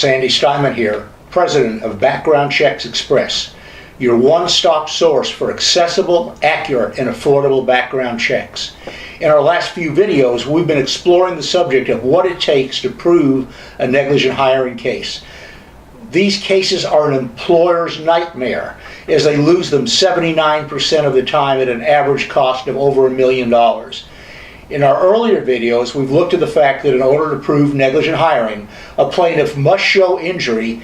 Sandy Steinman here, President of Background Checks Express, your one-stop source for accessible, accurate, and affordable background checks. In our last few videos, we've been exploring the subject of what it takes to prove a negligent hiring case. These cases are an employer's nightmare, as they lose them 79% of the time at an average cost of over $1 million. In our earlier videos, we've looked at the fact that in order to prove negligent hiring, a plaintiff must show injury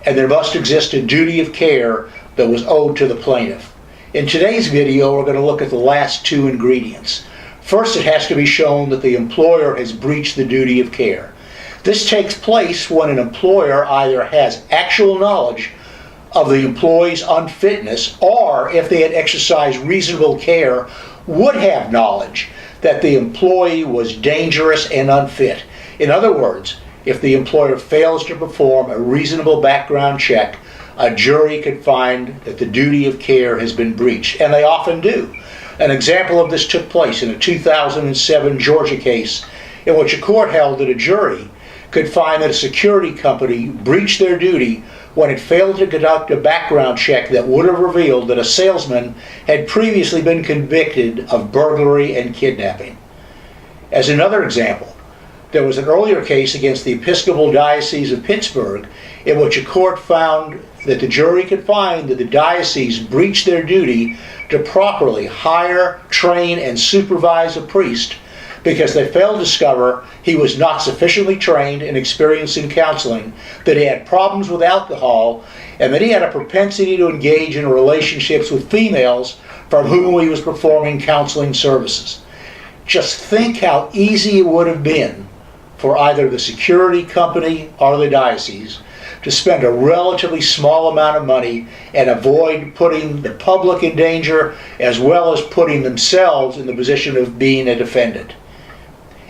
and there must exist a duty of care that was owed to the plaintiff. In today's video, we're going to look at the last two ingredients. First, it has to be shown that the employer has breached the duty of care. This takes place when an employer either has actual knowledge of the employee's unfitness, or if they had exercised reasonable care, would have knowledge that the employee was dangerous and unfit. In other words, if the employer fails to perform a reasonable background check, a jury could find that the duty of care has been breached, and they often do. An example of this took place in a 2007 Georgia case in which a court held that a jury could find that a security company breached their duty when it failed to conduct a background check that would have revealed that a salesman had previously been convicted of burglary and kidnapping. As another example, there was an earlier case against the Episcopal Diocese of Pittsburgh in which a court found that the jury could find that the diocese breached their duty to properly hire, train, and supervise a priest because they failed to discover he was not sufficiently trained and experienced in counseling, that he had problems with alcohol, and that he had a propensity to engage in relationships with females from whom he was performing counseling services. Just think how easy it would have been for either the security company or the diocese to spend a relatively small amount of money and avoid putting the public in danger, as well as putting themselves in the position of being a defendant.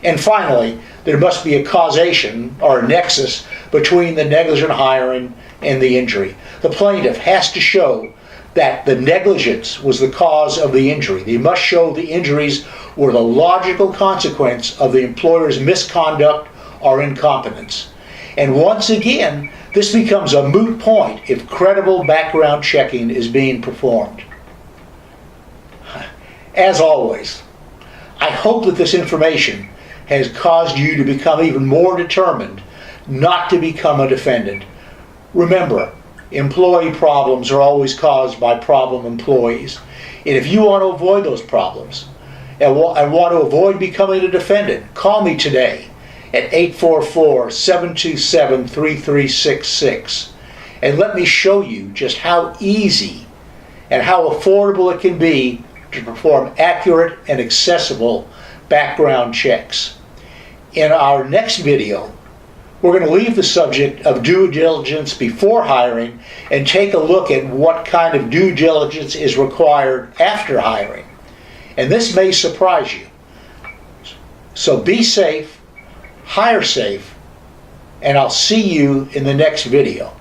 And finally, there must be a causation or a nexus between the negligent hiring and the injury. The plaintiff has to show that the negligence was the cause of the injury. They must show the injuries were the logical consequence of the employer's misconduct or incompetence. And once again, this becomes a moot point if credible background checking is being performed. As always, I hope that this information has caused you to become even more determined not to become a defendant. Remember, employee problems are always caused by problem employees. And if you want to avoid those problems and want to avoid becoming a defendant, call me today at 844-727-3366 and let me show you just how easy and how affordable it can be to perform accurate and accessible background checks. In our next video, we're going to leave the subject of due diligence before hiring and take a look at what kind of due diligence is required after hiring. And this may surprise you. So be safe, hire safe, and I'll see you in the next video.